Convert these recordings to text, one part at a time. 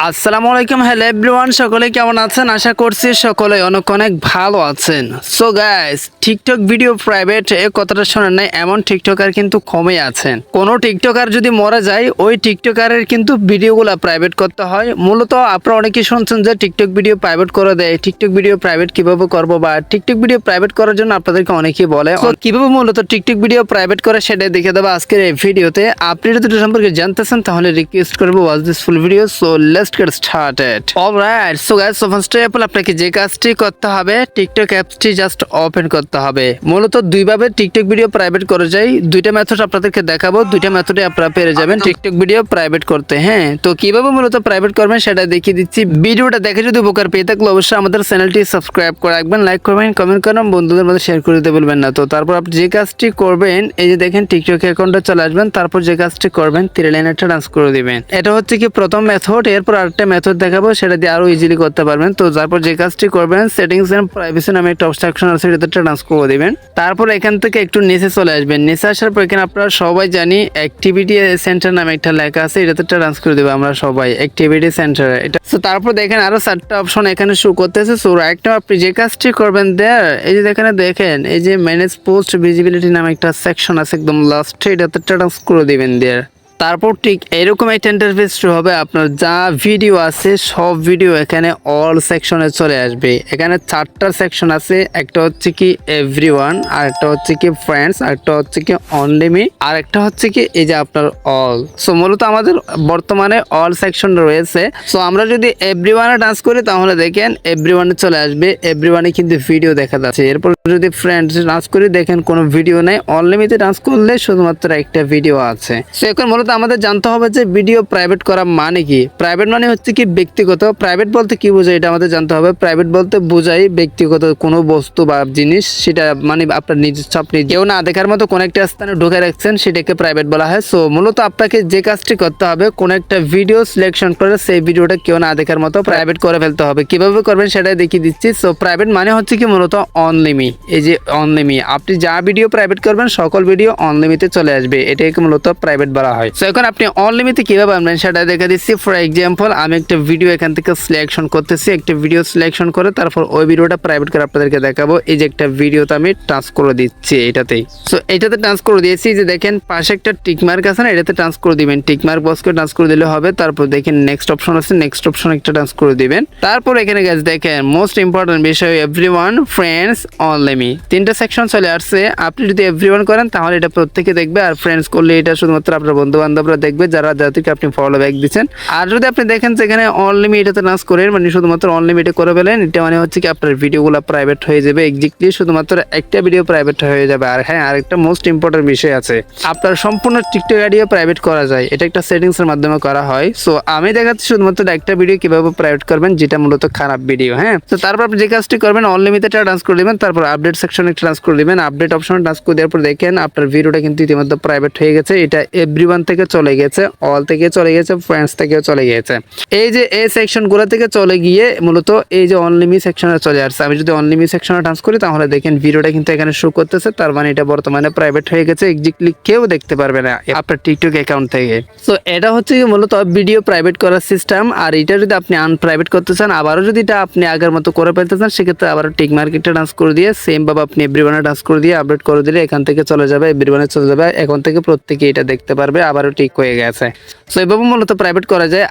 আসসালামু আলাইকুম, hello everyone, সকলে কেমন আছেন? আশা করছি সকলে অনেক অনেক ভালো আছেন। So guys, TikTok video private এই কথাটা শোনেন নাই, এমন টিকটকার কিন্তু কমই আছেন। কোন টিকটকার যদি মরে যায়, ওই টিকটকারের কিন্তু ভিডিওগুলো প্রাইভেট করতে হয়। মূলত আপনারা অনেকেই শুনছেন যে টিকটক ভিডিও প্রাইভেট করে দেয়। টিকটক ভিডিও প্রাইভেট কিভাবে করব, বা টিকটক ভিডিও প্রাইভেট করার জন্য আপনাদেরকে অনেকেই বলে কিভাবে মূলত টিকটক ভিডিও প্রাইভেট করে সেটা দেখে দেবো আজকের এই ভিডিওতে। আপনি যদি এটা সম্পর্কে জানতেছেন তাহলে রিকোয়েস্ট করবো watch this full video. So let's get started. Alright, so guys, first of all আপনাকে যে কাজটি করতে হবে, টিকটক অ্যাপসটি জাস্ট ওপেন করতে হবে। মূলত দুইভাবে টিকটক ভিডিও প্রাইভেট করে যায়, দুইটা মেথড আপনাদেরকে দেখাবো, দুইটা মেথডে আপনারা পেরে যাবেন টিকটক ভিডিও প্রাইভেট করতে। হ্যাঁ, তো কিভাবে মূলত প্রাইভেট করবেন সেটা দেখিয়ে দিচ্ছি। ভিডিওটা দেখে যদি উপকার পেয়ে থাকলে অবশ্যই আমাদের চ্যানেলটি সাবস্ক্রাইব করে রাখবেন, লাইক করবেন, কমেন্ট করবেন, বন্ধুদের মধ্যে শেয়ার করে দিতে বলবেন না। তো তারপর আপনি যে কাজটি করবেন, এই যে দেখেন টিকটক অ্যাকাউন্টে চলে আসবেন, তারপর যে কাজটি করবেন তীর লাইনে একটা ডান্স করে দিবেন। এটা হচ্ছে কি প্রথম মেথড। এরপর আরেকটা মেথড দেখাবো, সেটা দিয়ে আরো ইজিলি করতে পারবেন। তো তারপর যে কাজটি করবেন, সেটিংস এন্ড প্রাইভেসি নামে একটা অপশন আছে, এটাতে একটা ডান্স করে দিবেন। তারপর এখান থেকে একটু নিচে চলে আসবেন। নিচে আসার পর এখানে আপনারা সবাই জানি অ্যাক্টিভিটি সেন্টার নামে একটা লেখা আছে, এটাতে একটা ডান্স করে দেবো আমরা সবাই, অ্যাক্টিভিটি সেন্টার এটা। তো তারপর দেখেন আরো 4টা অপশন এখানে শো করতেছে। সো রাইট নাও আপনি যে কাজটি করবেন দেয়ার, এই যে এখানে দেখেন এই যে ম্যানেজ পোস্ট ভিজিবিলিটি নামে একটা সেকশন আছে একদম লাস্টে, এটাতে একটা ডান্স করে দিবেন দেয়ার। তারপর ঠিক এরকম একটা ইন্টারফেস শুরু হবে। আপনার যা ভিডিও আছে সব ভিডিও এখানে অল সেকশনে চলে আসবে। এখানে 4টা সেকশন আছে, একটা হচ্ছে কি এভরিওয়ান, আর একটা হচ্ছে কি ফ্রেন্ডস, আর একটা হচ্ছে কি অনলি মি, আর একটা হচ্ছে কি এই যে আপনার অল। সো মূলত আমাদের বর্তমানে অল সেকশন রয়েছে। সো আমরা যদি এভরিওয়ানে ডান্স করি তাহলে দেখেন এভরিওয়ানে চলে আসবে, এভরিওয়ানে কিন্তু ভিডিও দেখা যাচ্ছে। এরপর যদি ফ্রেন্ডস ডান্স করি দেখেন কোনো ভিডিও নেই, অনলি মিতে ডান্স করলে শুধুমাত্র একটা ভিডিও আছে। সো এখন মূলত আমাদের জানতে হবে যে ভিডিও প্রাইভেট করা মানে কি। প্রাইভেট মানে হচ্ছে কি ব্যক্তিগত। প্রাইভেট বলতে কি বোঝায় এটা আমাদের জানতে হবে। প্রাইভেট বলতে বোঝায় ব্যক্তিগত কোনো বস্তু বা জিনিস, সেটা মানে আপনার নিজস্ব, আপনি কেউ না দেখার মতো কোন একটা স্থানে ঢুকে রাখছেন, সেটাকে প্রাইভেট বলা হয়। সো মূলত আপনাকে যে কাজটি করতে হবে, কোন একটা ভিডিও সিলেকশন করে সেই ভিডিওটা কেউ না দেখার মতো প্রাইভেট করে ফেলতে হবে। কিভাবে করবেন সেটা দেখিয়ে দিচ্ছি। সো প্রাইভেট মানে হচ্ছে কি মূলত অনলিমি, এই যে অনলিমি, আপনি যা ভিডিও প্রাইভেট করবেন সকল ভিডিও অনলিমিতে চলে আসবে, এটাকে মূলত প্রাইভেট বলা হয়। সো এখন আপনি অনলিমিতে কিভাবে আনবেন সেটা দেখে দিচ্ছি। ফর এক্সাম্পল আমি একটা ভিডিও এখান থেকে সিলেকশন করতেছি, একটা ভিডিও সিলেকশন করে তারপর ওই ভিডিওটা প্রাইভেট করে আপনাদেরকে দেখাবো। এই যে একটা ভিডিওতে আমি টাচ করে দিচ্ছি এটাতেই। সো এটাতে টাচ করে দিয়েছি, যে দেখেন পাশে একটা টিকমার্ক আছে না, এটাতে টাচ করে দিবেন। টিকমার্ক বক্সকে টাচ করে দিলে হবে। তারপর দেখেন নেক্সট অপশন আছে, নেক্সট অপশন একটা টাচ করে দিবেন। তারপর এখানে গাইস দেখেন মোস্ট ইম্পর্টেন্ট বিষয় এভরিওয়ান, ফ্রেন্ডস, অনলি মি, 3টা সেকশন চলে আসছে। আপনি যদি এভরিওয়ান করেন তাহলে এটা প্রত্যেকে দেখবে, আর ফ্রেন্ডস করলে এটা শুধুমাত্র আপনার বন্ধু বান্ধবরা দেখবে যাদেরকে আপনি ফলো ব্যাক দিচ্ছেন। আর যদি আপনি দেখেন যেখানে অনলিমি এটাতে নাচ করেন, মানে শুধুমাত্র অনলিমিটে করে ফেলেন, এটা মানে হচ্ছে কি আপনার ভিডিওগুলো প্রাইভেট হয়ে যাবে। এক্স্যাক্টলি শুধুমাত্র একটা ভিডিও প্রাইভেট হয়ে যাবে। আর হ্যাঁ, আরেকটা মোস্ট ইম্পর্টেন্ট বিষয় আছে, আপনার সম্পূর্ণ টিকটক ভিডিও প্রাইভেট করা যায়, এটা একটা সেটিংস এর মাধ্যমে করা হয়। সো আমি দেখাচ্ছি শুধুমাত্র একটা ভিডিও কিভাবে প্রাইভেট করবেন, যেটা মূলত খারাপ ভিডিও। হ্যাঁ, তো তারপর আপনি যে কাজটি করবেন, অনলিমিটে ডান্স করে দিবেন, তারপর আপডেট সেকশনে ট্রান্স করে দিবেন। আপডেট অপশনে টাচ করে দেওয়ার পর দেখেন আপনার ভিডিওটা কিন্তু ইতিমধ্যে প্রাইভেট হয়ে গেছে। এটা এভরিওয়ান থেকে চলে গেছে, অল থেকে চলে গেছে, ফ্রেন্ডস থেকেও চলে গিয়েছে। এই যে এই সেকশনগুলো থেকে চলে গিয়ে মূলত এই যে অনলিমি সেকশনে চলে আসছে। আমি যদি অনলিমি সেকশনে টাচ করি তাহলে দেখেন ভিডিওটা কিন্তু এখানে শো করতেছে, তার মানে এটা বর্তমানে প্রাইভেট হয়ে গেছে। এক্স্যাক্টলি কেউ দেখতে পারবে না আপনার টিকটক অ্যাকাউন্ট থেকে। সো এটা হচ্ছে মূলত ভিডিও প্রাইভেট করার সিস্টেম। আর এটা যদি আপনি আনপ্রাইভেট করতে চান, আবারও যদি এটা আপনি আগের মতো করে ফেলতে চান, সেক্ষেত্রে আবার টিক মার্কেটটা ডান্স করে দিয়ে সেম ভাবে আপনি এভরিওয়ানে ডান্স করে দিয়ে আপডেট করে দিলে এখান থেকে চলে যাবে, এভরিওয়ানে চলে যাবে। এখন থেকে প্রত্যেকে এটা দেখতে পারবে, আবারও ঠিক হয়ে গেছে। সো এইভাবে মূলত প্রাইভেট করা যায়।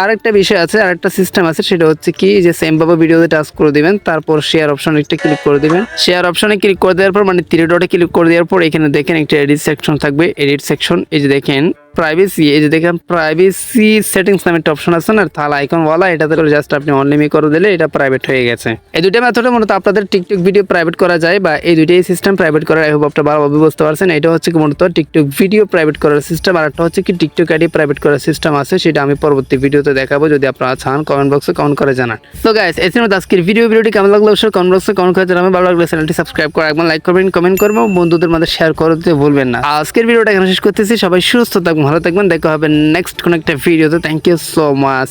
আরেকটা বিষয় আছে, আরেকটা সিস্টেম আছে, সেটা হচ্ছে কি যে সেম ভাবে ভিডিওতে টাচ করে দিবেন, তারপর শেয়ার অপশনে একটা ক্লিক করে দিবেন। শেয়ার অপশনে ক্লিক করে দেওয়ার পর মানে 3 ডটে ক্লিক করে দেওয়ার পর এখানে দেখেন একটা এডিট সেকশন থাকবে। এডিট সেকশন, এই যে দেখেন প্রাইভেসি, এই যে দেখেন প্রাইভেসি সেটিংস নামে একটা অপশন আছে না, থালা আইকন ওয়ালা, এটাতে করে জাস্ট আপনি অনলিমি করে দিলে এটা প্রাইভেট হয়ে গেছে। এই দুইটা মেথডে মূলত আপনাদের টিকটক ভিডিও প্রাইভেট করা যায়, বা এই দুইটাই সিস্টেম প্রাইভেট করার। আই হোপ আপনারা ভালোভাবে বুঝতে পারছেন। এটা হচ্ছে কি মূলত টিকটক ভিডিও প্রাইভেট করার সিস্টেম, আর একটা হচ্ছে কি টিকটক আইডি প্রাইভেট করার সিস্টেম আছে, সেটা আমি পরবর্তী ভিডিওতে দেখাবো। যদি আপনারা চান কমেন্ট বক্সে কমেন্ট করে জানান। তো গাইস, এই ছিল আজকের ভিডিওটি কেমন লাগলো অবশ্যই কমেন্ট বক্সে কমেন্ট করে জানাবেন। ভালো লাগলে চ্যানেলটি সাবস্ক্রাইব করে রাখবেন, লাইক করবেন, কমেন্ট করবেন, বন্ধুদের মধ্যে শেয়ার করতে ভুলবেন না। আজকের ভিডিওটা এখানে শেষ করতেছি। সবাই সুস্থ থাকবেন, ভালো থাকবেন, দেখা হবে নেক্সট কোন একটা ভিডিওতে। Thank you so much.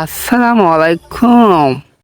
আসসালামু আলাইকুম।